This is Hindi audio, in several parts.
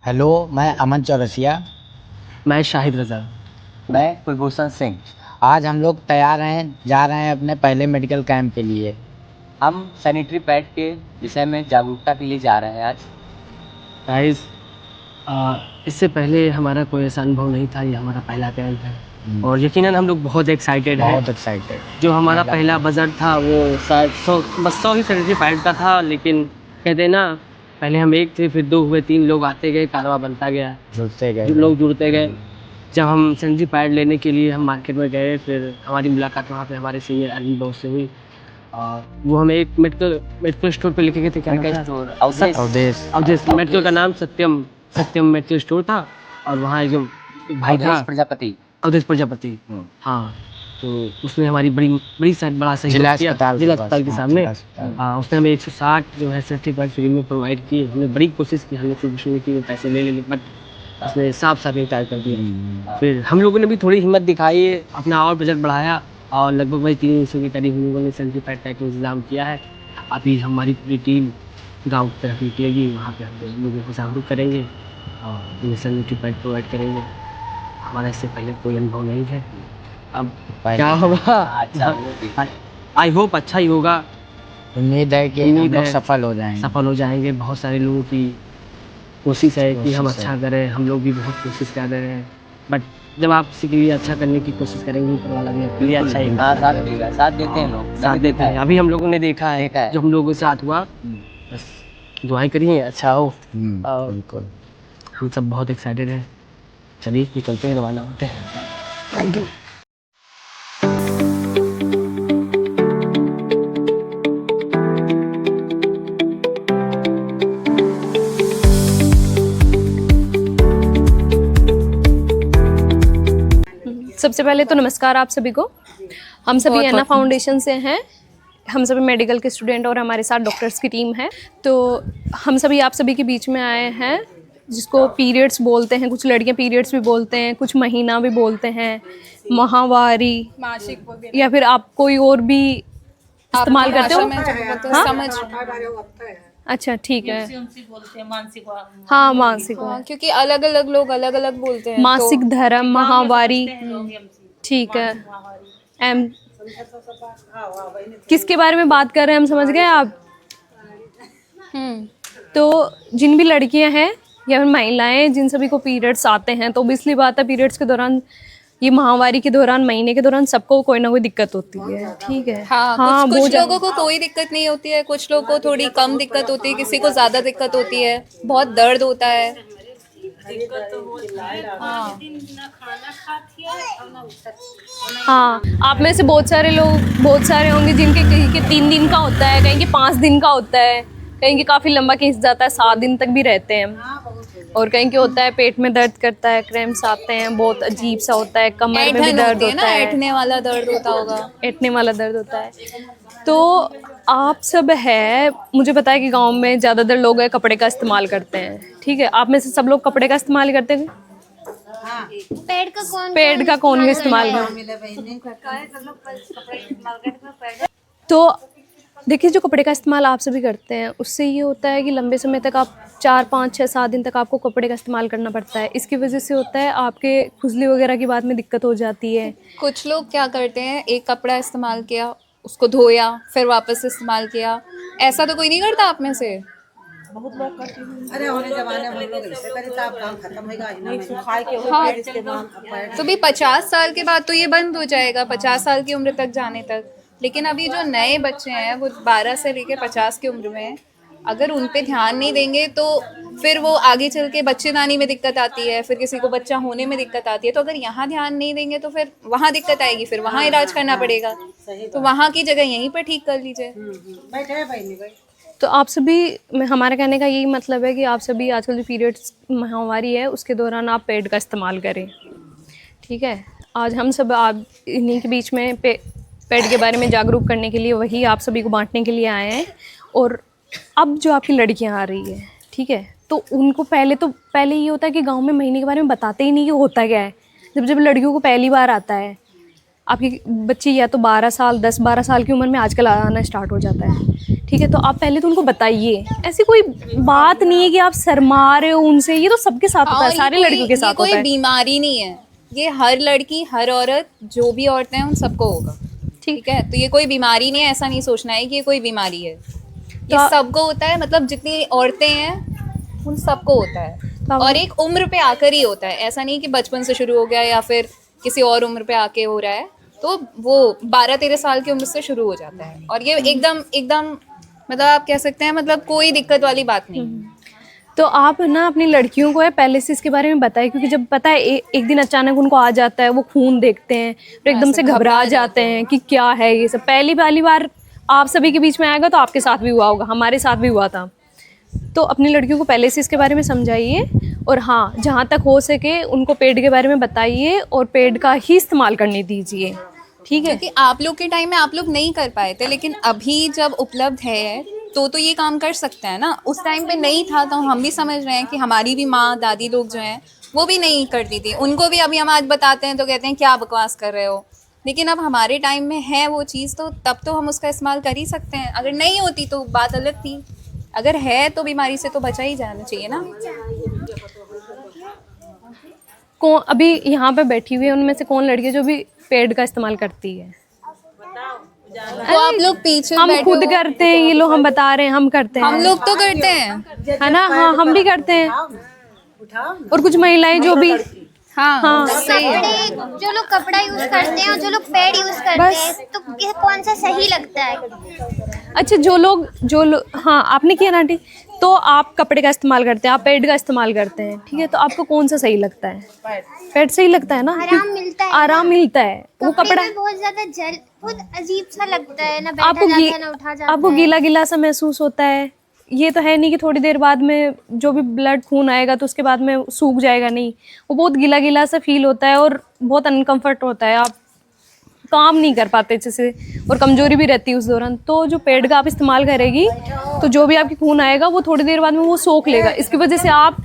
हेलो, मैं अमन चौरसिया। मैं शाहिद रज़ा। मैं कुलभूषण सिंह। आज हम लोग तैयार हैं, जा रहे हैं अपने पहले मेडिकल कैंप के लिए। हम सैनिटरी पैड के विषय में जागरूकता के लिए जा रहे हैं आज। गाइस, इससे पहले हमारा कोई ऐसा अनुभव नहीं था। ये हमारा पहला कैंप है और यकीनन हम लोग बहुत एक्साइटेड हैं। बहुत एक्साइटेड। जो हमारा पहला बजट था वो शायद 100 ही सैनिटरी पैड का था, लेकिन कहते हैं ना, पहले हम एक थे, फिर 2 हुए, 3 लोग आते गए, कारवां बनता गया, जुड़ते गए। लोग जुड़ते गए। जब हम सैनिटरी पैड लेने के लिए हम मार्केट में गए, फिर हमारी मुलाकात वहाँ पे हमारे सीनियर आदमी दोस्त से हुई और वो हमें एक मेडिकल स्टोर पे लेके गए थे। क्या नाम था? अवधेश। मेडिकल का नाम सत्यम मेडिकल स्टोर था और वहाँ एक जो भाई था अवधेश प्रजापति। हाँ, तो उसने हमारी बड़ा सही जिला किया अस्पताल के सामने। उसने हमें 160 जो है सर्टिफिकेट फ्री में प्रोवाइड किए। हमने बड़ी कोशिश की, हमने कोशिश नहीं की पैसे ले ले, बट उसने साफ इनकार कर दिया। फिर हम लोगों ने भी थोड़ी हिम्मत दिखाई, अपना और बजट बढ़ाया और लगभग वही 300 के करीब हम लोगों ने सैनिटरी पैड का इंतज़ाम किया है। अभी हमारी पूरी टीम गाँव की तरफ निकलेगी, वहाँ पे हम लोगों को जागरूक करेंगे और उन्हें सैनिटरी पैड प्रोवाइड करेंगे। हमारा इससे पहले कोई अनुभव नहीं है। अब क्या होगा, आई होप अच्छा ही होगा। उम्मीद है कि हम लोग सफल हो जाएंगे। बहुत सारे लोगों की कोशिश है कि हम अच्छा करें, हम लोग भी बहुत कोशिश कर रहे हैं, बट जब आप किसी के लिए अच्छा करने की कोशिश करेंगे ऊपर वाला भी आपके लिए अच्छा ही साथ देते हैं लोग, साथ देते हैं। अभी हम लोगों ने देखा है जो हम लोगों के साथ हुआ। बस दुआएं करिए अच्छा हो। बिल्कुल। हम सब बहुत एक्साइटेड हैं। चलिए निकलते हैं, रवाना होते हैं। Thank you. सबसे पहले तो नमस्कार आप सभी को। हम सभी एना फाउंडेशन से हैं। हम सभी मेडिकल के स्टूडेंट और हमारे साथ डॉक्टर्स की टीम है। तो हम सभी आप सभी के बीच में आए हैं, जिसको पीरियड्स बोलते हैं, कुछ लड़कियां पीरियड्स भी बोलते हैं, कुछ महीना भी बोलते हैं, माहवारी, मासिक, या फिर आप कोई और भी इस्तेमाल करते हो? हाँ? समझ। अच्छा, ठीक है। हाँ, मासिक, क्योंकि अलग अलग लोग अलग अलग बोलते हैं। मासिक धर्म, माहवारी, ठीक है। किसके बारे में बात कर रहे हैं हम समझ गए आप? तो जिन भी लड़कियां हैं या फिर महिलाएं जिन सभी को पीरियड्स आते हैं, तो ऑब्वियसली बात है, पीरियड्स के दौरान, ये माहवारी के दौरान, महीने के दौरान सबको कोई ना कोई दिक्कत होती है, ठीक है। हाँ, कुछ लोगों को कोई दिक्कत नहीं होती है, कुछ लोगों को थोड़ी कम दिक्कत होती है, किसी को ज़्यादा दिक्कत होती है, बहुत दर्द होता है। हाँ, आप में से बहुत सारे होंगे जिनके कहीं के 3 दिन का होता है, कहीं के 5 दिन का होता है, कहीं के काफ़ी लंबा केस जाता है, 7 दिन तक भी रहते हैं, और कहीं के होता है पेट में दर्द करता है, क्रैम्प्स आते हैं, बहुत अजीब सा होता है, कमर में भी दर्द होता है, ऐंठने वाला दर्द होता होगा, ऐंठने वाला दर्द होता है। तो आप सब है, मुझे पता है कि गांव में ज़्यादातर लोग कपड़े का इस्तेमाल करते हैं, ठीक है। आप में से सब लोग कपड़े का इस्तेमाल करते हैं? पेड़ का कौन इस्तेमाल तो देखिए, जो कपड़े का इस्तेमाल आप सभी करते हैं, उससे ये होता है कि लंबे समय तक आप 4, 5, 6, 7 दिन तक आपको कपड़े का इस्तेमाल करना पड़ता है। इसकी वजह से होता है आपके खुजली वगैरह की बाद में दिक्कत हो जाती है। कुछ लोग क्या करते हैं, एक कपड़ा इस्तेमाल किया, उसको धोया, फिर वापस इस्तेमाल किया। ऐसा तो कोई नहीं करता आप में से? बहुत लोग करते हैं। अरे होने जमाने में हम लोग ऐसे करे तो आप काम खत्म होगा, नहीं सुखाए के हाँ, तो भी 50 साल के बाद तो ये बंद हो जाएगा, 50 साल की उम्र तक जाने तक। लेकिन अभी जो नए बच्चे हैं वो 12 से लेकर 50 की उम्र में हैं, अगर उन पे ध्यान नहीं देंगे तो फिर वो आगे चल के बच्चेदानी में दिक्कत आती है, फिर किसी को बच्चा होने में दिक्कत आती है। तो अगर यहाँ ध्यान नहीं देंगे तो फिर वहाँ दिक्कत आएगी, फिर वहाँ इलाज करना पड़ेगा। तो वहाँ की जगह यहीं पर ठीक कर लीजिए। तो आप सभी, हमारे कहने का यही मतलब है कि आप सभी आजकल जो पीरियड्स माहवारी है उसके दौरान आप पैड का इस्तेमाल करें, ठीक है। आज हम सब आप इन्हीं के बीच में पैड के बारे में जागरूक करने के लिए, वही आप सभी को बांटने के लिए आए हैं। और अब जो आपकी लड़कियां आ रही है, ठीक है, तो उनको पहले ये होता है कि गांव में महीने के बारे में बताते ही नहीं कि होता क्या है। जब लड़कियों को पहली बार आता है, आपकी बच्ची या तो 12 साल 10-12 साल की उम्र में आजकल आना स्टार्ट हो जाता है, ठीक है। तो आप पहले तो उनको बताइए, ऐसी कोई बात नहीं है कि आप शर्मा रहे हो उनसे, ये तो सबके साथ होता है, और ये सारे लड़कियों के साथ कोई होता है। बीमारी नहीं है, ये हर लड़की हर औरत जो भी औरतें हैं उन सबको होगा, ठीक है। तो ये कोई बीमारी नहीं है, ऐसा नहीं सोचना है कि ये कोई बीमारी है, ये सबको होता है। मतलब जितनी औरतें हैं उन सबको होता है, और एक उम्र पे आकर ही होता है, ऐसा नहीं कि बचपन से शुरू हो गया या फिर किसी और उम्र पे आके हो रहा है। तो वो 12-13 साल की उम्र से शुरू हो जाता है, और ये एकदम मतलब आप कह सकते हैं मतलब कोई दिक्कत वाली बात नहीं। तो आप ना अपनी लड़कियों को है पहले से इसके बारे में बताइए, क्योंकि जब पता है एक दिन अचानक उनको आ जाता है, वो खून देखते हैं तो एकदम से घबरा जाते हैं कि क्या है ये सब। पहली बार आप सभी के बीच में आएगा तो आपके साथ भी हुआ होगा, हमारे साथ भी हुआ था। तो अपनी लड़कियों को पहले से इसके बारे में समझाइए, और हाँ जहाँ तक हो सके उनको पेड के बारे में बताइए और पेड का ही इस्तेमाल करने दीजिए, ठीक है। क्योंकि आप लोग के टाइम में आप लोग नहीं कर पाए थे, लेकिन अभी जब उपलब्ध है तो ये काम कर सकते हैं ना। उस टाइम पे नहीं था तो हम भी समझ रहे हैं कि हमारी भी माँ दादी लोग जो हैं वो भी नहीं करती थी, उनको भी अभी हम आज बताते हैं तो कहते हैं क्या बकवास कर रहे हो। लेकिन अब हमारे टाइम में है वो चीज़, तो तब तो हम उसका इस्तेमाल कर ही सकते हैं। अगर नहीं होती तो बात अलग थी, अगर है तो बीमारी से तो बचा ही जाना चाहिए ना। कौन अभी यहाँ पे बैठी हुई है उनमें से कौन लड़की है जो भी पेड का इस्तेमाल करती है? तो आप लोग पीछे हम बैठे खुद हो। करते हैं, ये लोग हम बता रहे हैं, हम करते हैं, हम लोग तो करते हैं, है ना। हाँ हम भी करते हैं, और कुछ महिलाएं जो भी हाँ सही है। जो लोग कपड़ा यूज करते हैं और जो लोग पैड यूज करते हैं, तो कौन सा सही लगता है? अच्छा जो लोग हाँ आपने किया ना आंटी, तो आप कपड़े का इस्तेमाल करते हैं, आप पैड का इस्तेमाल करते हैं, ठीक है। तो आपको कौन सा सही लगता है? पैड सही लगता है ना, आराम मिलता है, आराम मिलता है। वो कपड़ा में बहुत ज्यादा बहुत अजीब सा लगता है ना, आपको बैठा जाता है ना उठा जाता आपको है। गीला गीला सा महसूस होता है। ये तो है नहीं कि थोड़ी देर बाद में जो भी ब्लड खून आएगा तो उसके बाद में सूख जाएगा, नहीं, वो बहुत गीला गीला सा फील होता है और बहुत अनकंफर्ट होता है, आप काम नहीं कर पाते अच्छे से, और कमजोरी भी रहती है उस दौरान। तो जो पेड का आप इस्तेमाल करेगी तो जो भी आपकी खून आएगा वो थोड़ी देर बाद में वो सोख लेगा, इसकी वजह से आप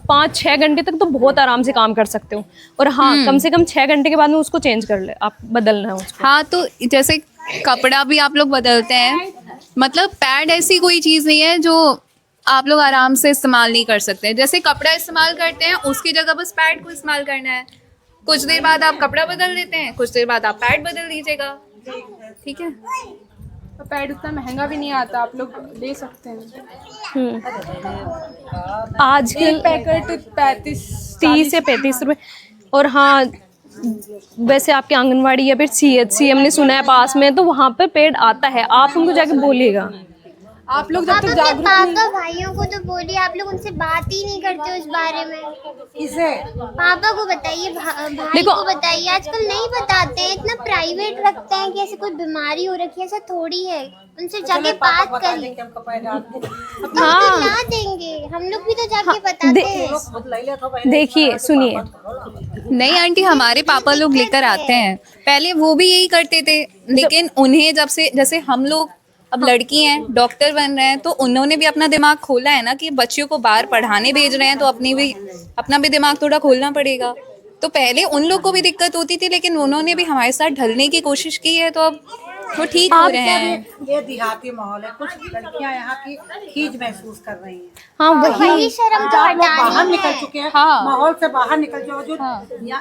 5-6 घंटे तक तो बहुत आराम से काम कर सकते हो। और हाँ कम से कम 6 घंटे के बाद में उसको चेंज कर ले, आप बदलना है उसको। हाँ, तो जैसे कपड़ा भी आप लोग बदलते हैं, मतलब पैड ऐसी कोई चीज़ नहीं है जो आप लोग आराम से इस्तेमाल नहीं कर सकते। जैसे कपड़ा इस्तेमाल करते हैं उसकी जगह बस पैड को इस्तेमाल करना है। कुछ देर बाद आप कपड़ा बदल देते हैं, कुछ देर बाद आप पैड बदल दीजिएगा, ठीक है। पैड उतना महंगा भी नहीं आता, आप लोग ले सकते हैं। आजकल पैकेट 30 से 35 रुपए। और हाँ वैसे आपके आंगनवाड़ी या फिर CHC हमने सुना है पास में, तो वहाँ पे पेड आता है, आप उनको जाके बोलिएगा। आप लोग जब आप तक अपने जागरूक पापा भाइयों को तो बोलिए, आप लोग उनसे बात ही नहीं करते उस बारे में। इसे पापा को बताइए, भाई देखो- को बताइए। आजकल नहीं बताते हैं, इतना प्राइवेट रखते हैं कि ऐसे कोई बीमारी हो रखी है, ऐसा थोड़ी है। उनसे जाके बात करिए। हाँ ना देंगे, हम लोग भी तो जाके बताते हैं। देखिए सुनिए, नहीं आंटी, हमारे पापा लोग लेकर आते हैं, पहले वो भी यही करते थे, लेकिन उन्हें जब से जैसे हम लोग अब लड़की हैं, डॉक्टर बन रहे हैं, तो उन्होंने भी अपना दिमाग खोला है ना कि बच्चियों को बाहर पढ़ाने भेज रहे हैं, तो अपना भी दिमाग थोड़ा खोलना पड़ेगा। तो पहले उन लोग को भी दिक्कत होती थी, लेकिन उन्होंने भी हमारे साथ ढलने की कोशिश की है, तो अब वो ठीक हो रहे हैं। ये देहाती माहौल है, कुछ लड़कियां यहाँ की खींच महसूस कर रही हैं। हाँ वही शर्म तो आप लोग बाहर हटानी निकल है। चुके हैं, हाँ। माहौल से बाहर निकल जाओ।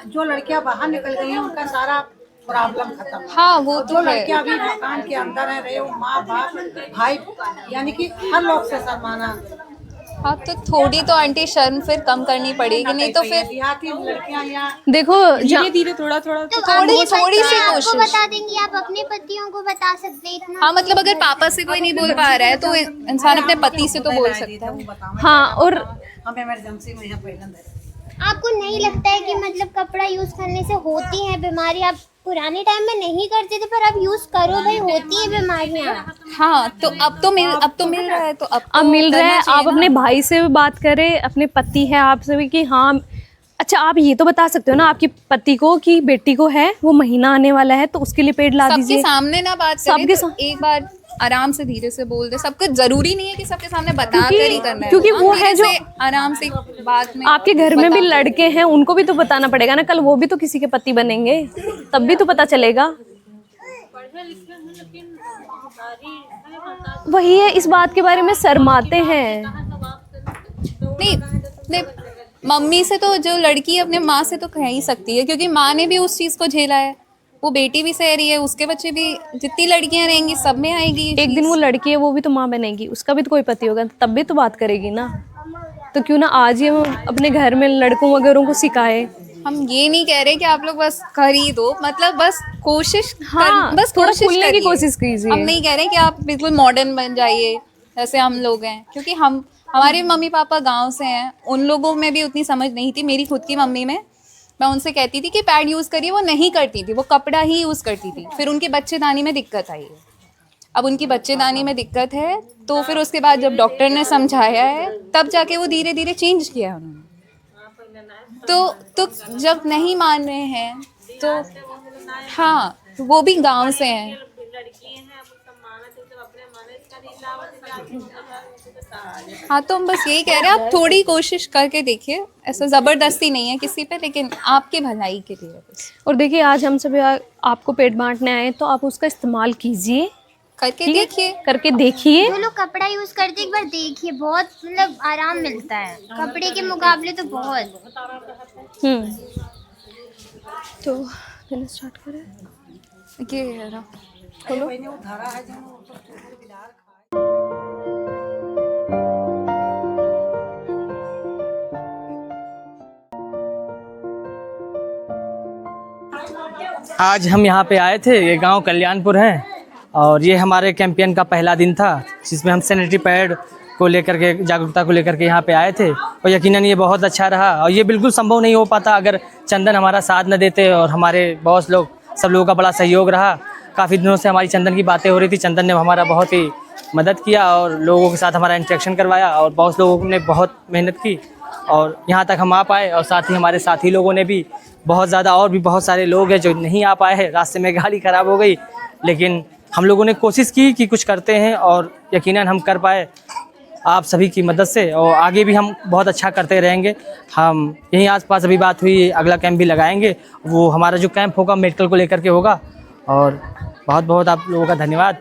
जो लड़कियां बाहर निकल गई हैं उनका सारा प्रॉब्लम खत्म है। हाँ वो जो तो है। लड़कियां अभी मकान के अंदर है, रहे हो माँ बाप भाई, यानी कि हर लोग से शर्माना। हाँ, तो थोड़ी तो आंटी शर्म फिर कम करनी पड़ेगी, नहीं तो फिर देहाती लड़कियां यहाँ देखो धीरे धीरे थोड़ा तो थोड़ी सी आपको कोशिश। बता देंगी, आप अपने पतियों को बता सकते हैं इतना। हाँ, मतलब अगर पापा से कोई नहीं बोल पा रहा है तो इंसान अपने पति से तो बोल सकता है। हाँ, और हम इमरजेंसी में यहाँ पहले आपको नहीं लगता है कि मतलब कपड़ा यूज करने से होती है बीमारी? आप पुराने टाइम में नहीं करते थे, पर अब यूज करो भाई, होती है बीमारियाँ। हाँ, तो अब तो मिल रहा है, तो अब मिल रहा है। आप अपने भाई से भी बात करें, अपने पति है आपसे भी कि हाँ। अच्छा आप ये तो बता सकते हो ना आपकी पति को कि बेटी को है वो महीना आने वाला है, तो उसके लिए पेड ला सबके दीजिए। सामने ना बात सबके करें, तो एक बार आराम से धीरे से बोल दे। सब कुछ जरूरी नहीं है कि सबके सामने बता कर ही करना है, क्योंकि हाँ, वो धीरे है जो से आराम से बात में आपके घर में भी बता- लड़के हैं, उनको भी तो बताना पड़ेगा ना, कल वो भी तो किसी के पति बनेंगे, तब भी तो पता चलेगा। वही है, इस बात के बारे में शर्माते हैं। नहीं नहीं, मम्मी से तो जो लड़की अपने माँ से तो कह ही सकती है, क्योंकि माँ ने भी उस चीज़ को झेला है। वो बेटी भी सह रही है, उसके बच्चे भी, जितनी लड़कियां रहेंगी सब में आएगी ये एक दिन चीज़। वो लड़की है, वो भी तो माँ बनेगी, उसका भी तो कोई पति होगा, तब भी तो बात करेगी ना। तो क्यों ना आज ही हम अपने घर में लड़कों वगैरह को सिखाए। हम ये नहीं कह रहे कि आप लोग बस कर ही दो, मतलब बस कोशिश हाँ, बस थोड़ा कोशिश खुलने की करिए। कोशिश कीजिए। हम नहीं कह रहे कि आप बिल्कुल मॉडर्न बन जाइए जैसे हम लोग हैं, क्योंकि हमारे मम्मी पापा गांव से हैं, उन लोगों में भी उतनी समझ नहीं थी। मेरी खुद की मम्मी में, मैं उनसे कहती थी कि पैड यूज़ करिए, वो नहीं करती थी, वो कपड़ा ही यूज़ करती थी। फिर उनकी बच्चेदानी में दिक्कत आई है, अब उनकी बच्चेदानी में दिक्कत है, तो फिर उसके बाद जब डॉक्टर ने समझाया है तब जाके वो धीरे धीरे चेंज किया है उन्होंने। तो जब नहीं मान रहे हैं तो हाँ, वो भी गांव से हैं। हाँ, तो हम बस यही कह रहे हैं, आप थोड़ी कोशिश करके देखिए, ऐसा ज़बरदस्ती नहीं है किसी पे, लेकिन आपके भलाई के लिए बस। और देखिए, आज हम सभी आपको पेट बांटने आए, तो आप उसका इस्तेमाल कीजिए, करके देखिए, करके देखिए। जो लोग कपड़ा यूज करते एक बार देखिए, बहुत मतलब आराम मिलता है कपड़े के मुकाबले तो बहुत। तो मैंने स्टार्ट करें, ये है ना, खोलो। आज हम यहाँ पे आए थे, ये गांव कल्याणपुर है, और ये हमारे कैंपेन का पहला दिन था जिसमें हम सैनिटरी पैड को लेकर के, जागरूकता को लेकर के यहाँ पे आए थे। और यकीनन ये बहुत अच्छा रहा, और ये बिल्कुल संभव नहीं हो पाता अगर चंदन हमारा साथ न देते, और हमारे बॉस लोग, सब लोगों का बड़ा सहयोग रहा। काफ़ी दिनों से हमारी चंदन की बातें हो रही थी, चंदन ने हमारा बहुत ही मदद किया और लोगों के साथ हमारा इंटरेक्शन करवाया, और बॉस लोगों ने बहुत मेहनत की और यहाँ तक हम आ पाए। और साथ ही हमारे साथी लोगों ने भी बहुत ज़्यादा, और भी बहुत सारे लोग हैं जो नहीं आ पाए हैं, रास्ते में गाड़ी ख़राब हो गई, लेकिन हम लोगों ने कोशिश की कि कुछ करते हैं, और यकीनन हम कर पाए आप सभी की मदद से, और आगे भी हम बहुत अच्छा करते रहेंगे। हम यहीं आसपास अभी बात हुई, अगला कैंप भी लगाएंगे, वो हमारा जो कैंप होगा मेडिकल को लेकर के होगा। और बहुत बहुत आप लोगों का धन्यवाद।